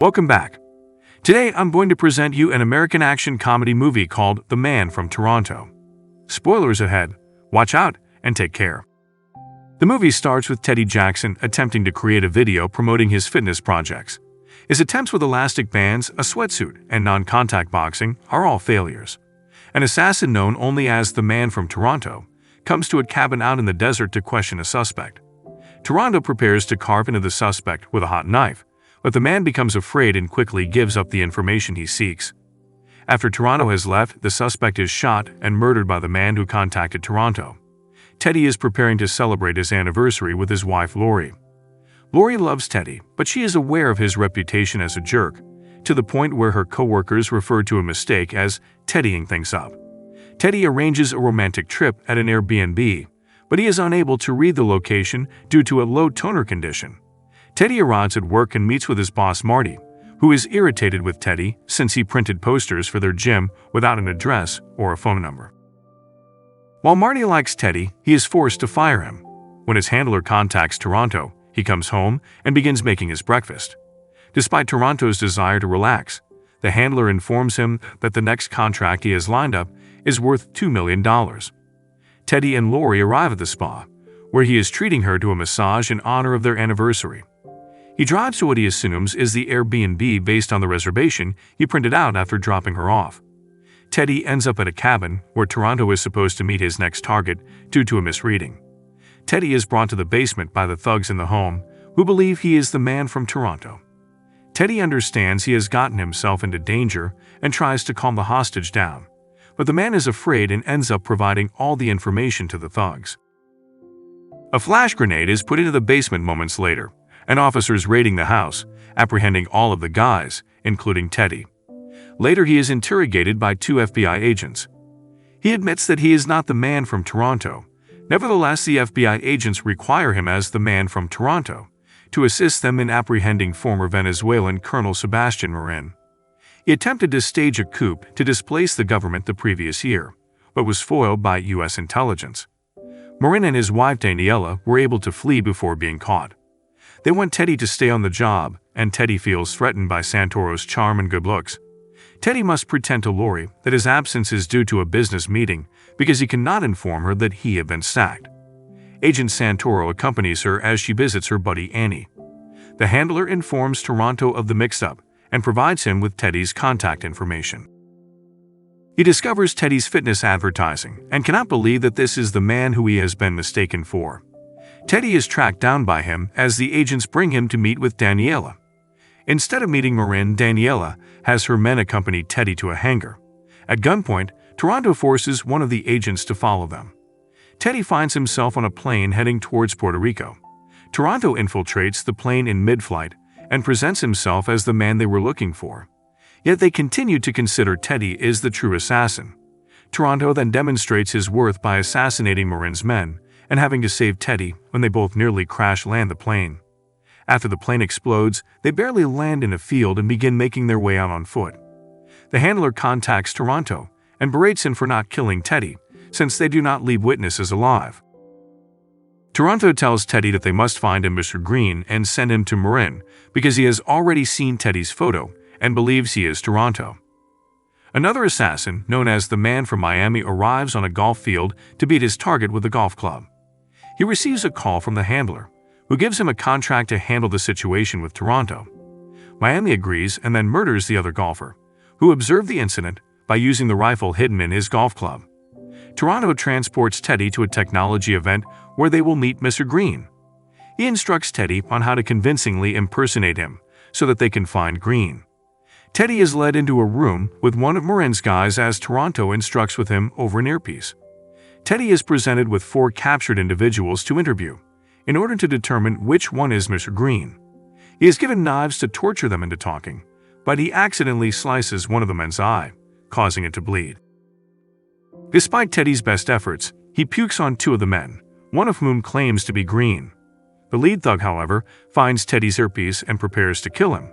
Welcome back. Today I'm going to present you an American action comedy movie called The Man from Toronto. Spoilers ahead, watch out and take care. The movie starts with Teddy Jackson attempting to create a video promoting his fitness projects. His attempts with elastic bands, a sweatsuit, and non-contact boxing are all failures. An assassin known only as the Man from Toronto comes to a cabin out in the desert to question a suspect. Toronto prepares to carve into the suspect with a hot knife, but the man becomes afraid and quickly gives up the information he seeks. After Toronto has left, the suspect is shot and murdered by the man who contacted Toronto. Teddy is preparing to celebrate his anniversary with his wife Lori. Lori loves Teddy, but she is aware of his reputation as a jerk, to the point where her co-workers refer to a mistake as teddying things up. Teddy arranges a romantic trip at an Airbnb, but he is unable to read the location due to a low toner condition. Teddy arrives at work and meets with his boss Marty, who is irritated with Teddy since he printed posters for their gym without an address or a phone number. While Marty likes Teddy, he is forced to fire him. When his handler contacts Toronto, he comes home and begins making his breakfast. Despite Toronto's desire to relax, the handler informs him that the next contract he has lined up is worth $2 million. Teddy and Lori arrive at the spa, where he is treating her to a massage in honor of their anniversary. He drives to what he assumes is the Airbnb based on the reservation he printed out after dropping her off. Teddy ends up at a cabin where Toronto is supposed to meet his next target due to a misreading. Teddy is brought to the basement by the thugs in the home, who believe he is the Man from Toronto. Teddy understands he has gotten himself into danger and tries to calm the hostage down, but the man is afraid and ends up providing all the information to the thugs. A flash grenade is put into the basement moments later, and officers raiding the house, apprehending all of the guys, including Teddy. Later, he is interrogated by 2 FBI agents. He admits that he is not the Man from Toronto. Nevertheless, the FBI agents require him as the Man from Toronto to assist them in apprehending former Venezuelan Colonel Sebastian Marin. He attempted to stage a coup to displace the government the previous year, but was foiled by U.S. intelligence. Marin and his wife Daniela were able to flee before being caught. They want Teddy to stay on the job, and Teddy feels threatened by Santoro's charm and good looks. Teddy must pretend to Lori that his absence is due to a business meeting because he cannot inform her that he had been sacked. Agent Santoro accompanies her as she visits her buddy Annie. The handler informs Toronto of the mix-up and provides him with Teddy's contact information. He discovers Teddy's fitness advertising and cannot believe that this is the man who he has been mistaken for. Teddy is tracked down by him as the agents bring him to meet with Daniela. Instead of meeting Marin, Daniela has her men accompany Teddy to a hangar. At gunpoint, Toronto forces one of the agents to follow them. Teddy finds himself on a plane heading towards Puerto Rico. Toronto infiltrates the plane in mid-flight and presents himself as the man they were looking for. Yet they continue to consider Teddy is the true assassin. Toronto then demonstrates his worth by assassinating Marin's men and having to save Teddy when they both nearly crash-land the plane. After the plane explodes, they barely land in a field and begin making their way out on foot. The handler contacts Toronto and berates him for not killing Teddy, since they do not leave witnesses alive. Toronto tells Teddy that they must find him Mr. Green and send him to Marin because he has already seen Teddy's photo and believes he is Toronto. Another assassin, known as the Man from Miami, arrives on a golf field to beat his target with a golf club. He receives a call from the handler, who gives him a contract to handle the situation with Toronto. Miami agrees and then murders the other golfer, who observed the incident by using the rifle hidden in his golf club. Toronto transports Teddy to a technology event where they will meet Mr. Green. He instructs Teddy on how to convincingly impersonate him so that they can find Green. Teddy is led into a room with one of Marin's guys as Toronto instructs with him over an earpiece. Teddy is presented with 4 captured individuals to interview, in order to determine which one is Mr. Green. He is given knives to torture them into talking, but he accidentally slices one of the men's eye, causing it to bleed. Despite Teddy's best efforts, he pukes on 2 of the men, one of whom claims to be Green. The lead thug, however, finds Teddy's earpiece and prepares to kill him,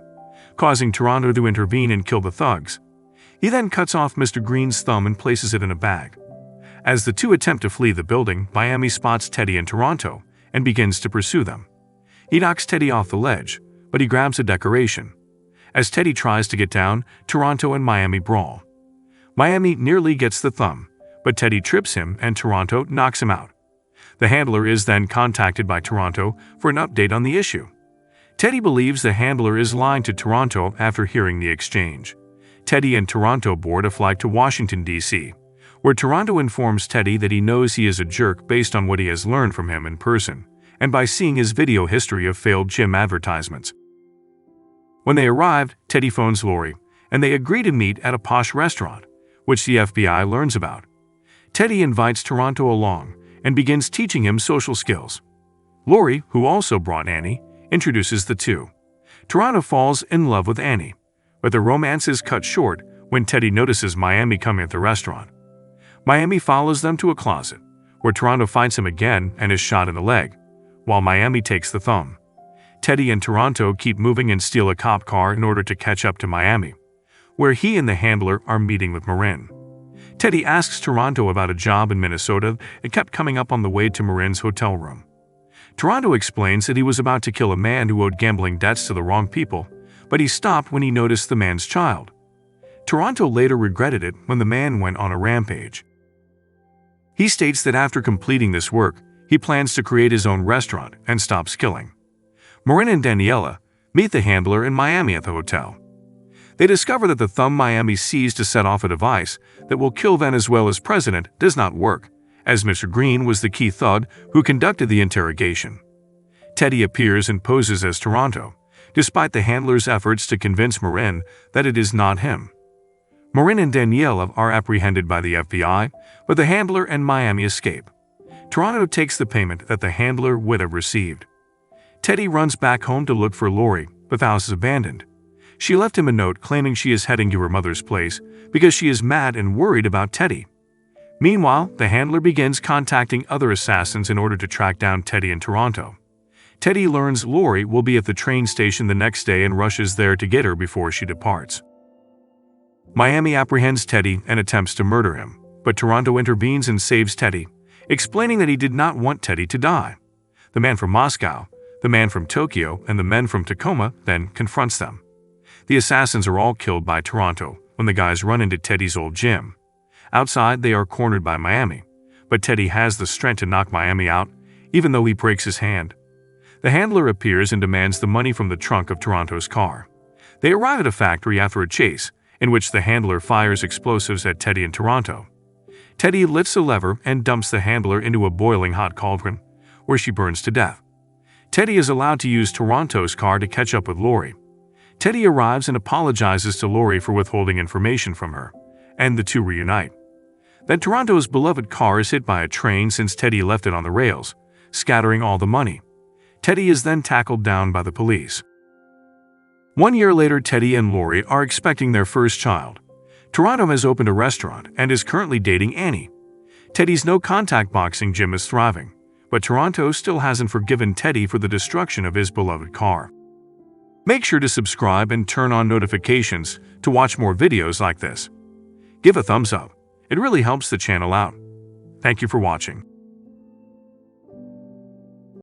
causing Toronto to intervene and kill the thugs. He then cuts off Mr. Green's thumb and places it in a bag. As the 2 attempt to flee the building, Miami spots Teddy and Toronto and begins to pursue them. He knocks Teddy off the ledge, but he grabs a decoration. As Teddy tries to get down, Toronto and Miami brawl. Miami nearly gets the thumb, but Teddy trips him and Toronto knocks him out. The handler is then contacted by Toronto for an update on the issue. Teddy believes the handler is lying to Toronto after hearing the exchange. Teddy and Toronto board a flight to Washington, D.C., where Toronto informs Teddy that he knows he is a jerk based on what he has learned from him in person, and by seeing his video history of failed gym advertisements. When they arrived, Teddy phones Lori, and they agree to meet at a posh restaurant, which the FBI learns about. Teddy invites Toronto along and begins teaching him social skills. Lori, who also brought Annie, introduces the two. Toronto falls in love with Annie, but the romance is cut short when Teddy notices Miami coming at the restaurant. Miami follows them to a closet, where Toronto finds him again and is shot in the leg, while Miami takes the thumb. Teddy and Toronto keep moving and steal a cop car in order to catch up to Miami, where he and the handler are meeting with Marin. Teddy asks Toronto about a job in Minnesota that kept coming up on the way to Marin's hotel room. Toronto explains that he was about to kill a man who owed gambling debts to the wrong people, but he stopped when he noticed the man's child. Toronto later regretted it when the man went on a rampage. He states that after completing this work, he plans to create his own restaurant and stops killing. Marin and Daniela meet the handler in Miami at the hotel. They discover that the thumb Miami sees to set off a device that will kill Venezuela's president does not work, as Mr. Green was the key thug who conducted the interrogation. Teddy appears and poses as Toronto, despite the handler's efforts to convince Marin that it is not him. Marin and Daniela are apprehended by the FBI, but the handler and Miami escape. Toronto takes the payment that the handler would have received. Teddy runs back home to look for Lori, but the house is abandoned. She left him a note claiming she is heading to her mother's place because she is mad and worried about Teddy. Meanwhile, the handler begins contacting other assassins in order to track down Teddy in Toronto. Teddy learns Lori will be at the train station the next day and rushes there to get her before she departs. Miami apprehends Teddy and attempts to murder him, but Toronto intervenes and saves Teddy, explaining that he did not want Teddy to die. The man from Moscow, the man from Tokyo, and the men from Tacoma then confronts them. The assassins are all killed by Toronto when the guys run into Teddy's old gym. Outside, they are cornered by Miami, but Teddy has the strength to knock Miami out, even though he breaks his hand. The handler appears and demands the money from the trunk of Toronto's car. They arrive at a factory after a chase, in which the handler fires explosives at Teddy and Toronto. Teddy lifts a lever and dumps the handler into a boiling hot cauldron, where she burns to death. Teddy is allowed to use Toronto's car to catch up with Lori. Teddy arrives and apologizes to Lori for withholding information from her, and the two reunite. Then Toronto's beloved car is hit by a train since Teddy left it on the rails, scattering all the money. Teddy is then tackled down by the police. 1 year later, Teddy and Lori are expecting their first child. Toronto has opened a restaurant and is currently dating Annie. Teddy's no-contact boxing gym is thriving, but Toronto still hasn't forgiven Teddy for the destruction of his beloved car. Make sure to subscribe and turn on notifications to watch more videos like this. Give a thumbs up. It really helps the channel out. Thank you for watching.